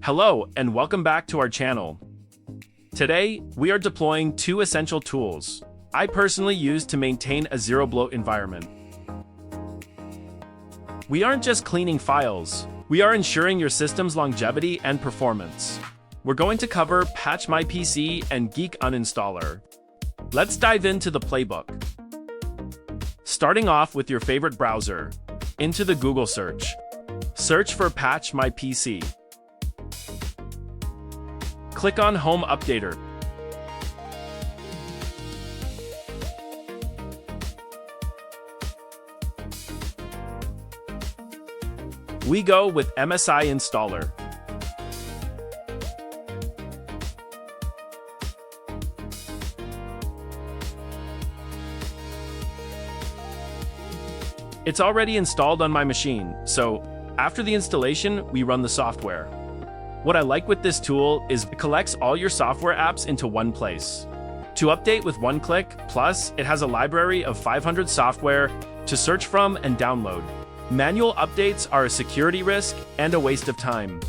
Hello and welcome back to our channel. Today, we are deploying two essential tools I personally use to maintain a zero bloat environment. We aren't just cleaning files, we are ensuring your system's longevity and performance. We're going to cover Patch My PC and Geek Uninstaller. Let's dive into the playbook. Starting off with your favorite browser, into the Google search. Search for Patch My PC. Click on Home Updater. We go with MSI Installer. It's already installed on my machine, so after the installation, we run the software. What I like with this tool is it collects all your software apps into one place. To update with one click, plus it has a library of 500 software to search from and download. Manual updates are a security risk and a waste of time.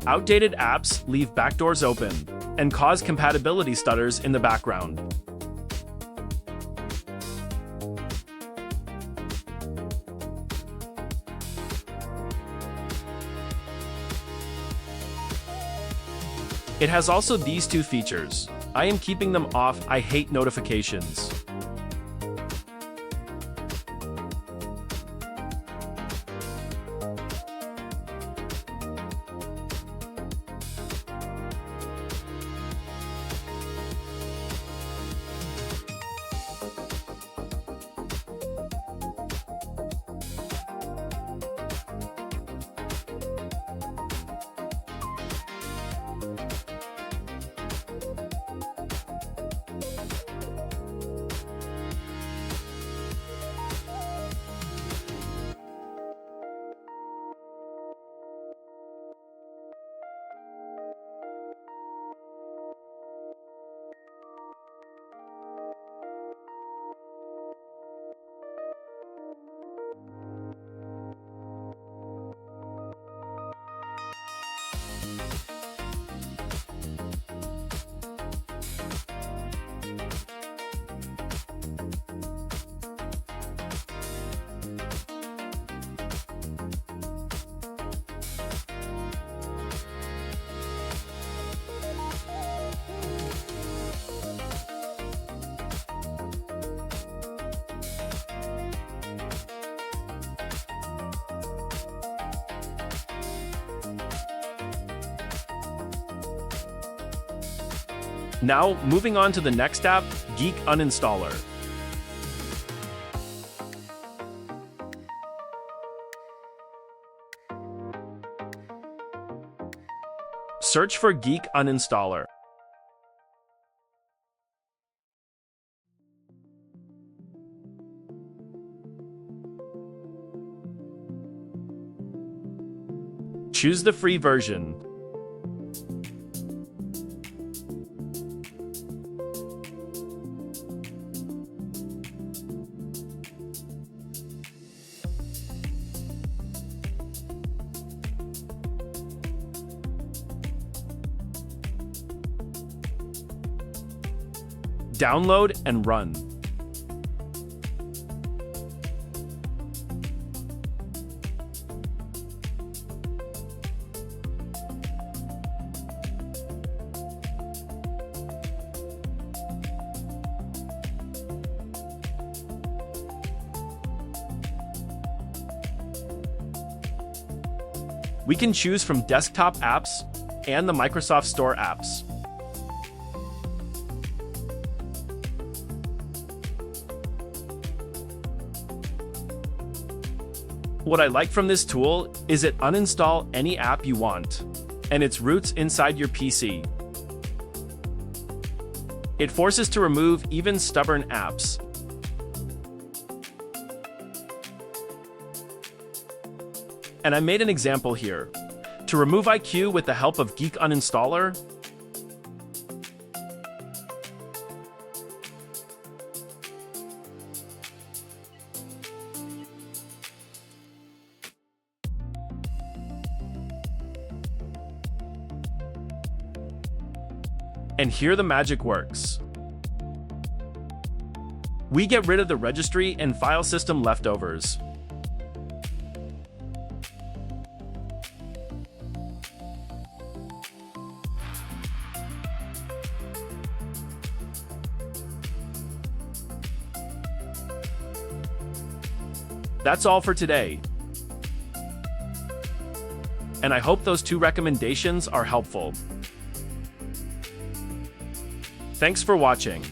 Outdated apps leave backdoors open and cause compatibility stutters in the background. It has also these two features. I am keeping them off. I hate notifications. Now, moving on to the next app, Geek Uninstaller. Search for Geek Uninstaller. Choose the free version. Download and run. We can choose from desktop apps and the Microsoft Store apps. What I like from this tool is it uninstall any app you want, and its roots inside your PC. It forces to remove even stubborn apps. And I made an example here. To remove IQ with the help of Geek Uninstaller, And here the magic works. We get rid of the registry and file system leftovers. That's all for today. And I hope those 2 recommendations are helpful. Thanks for watching.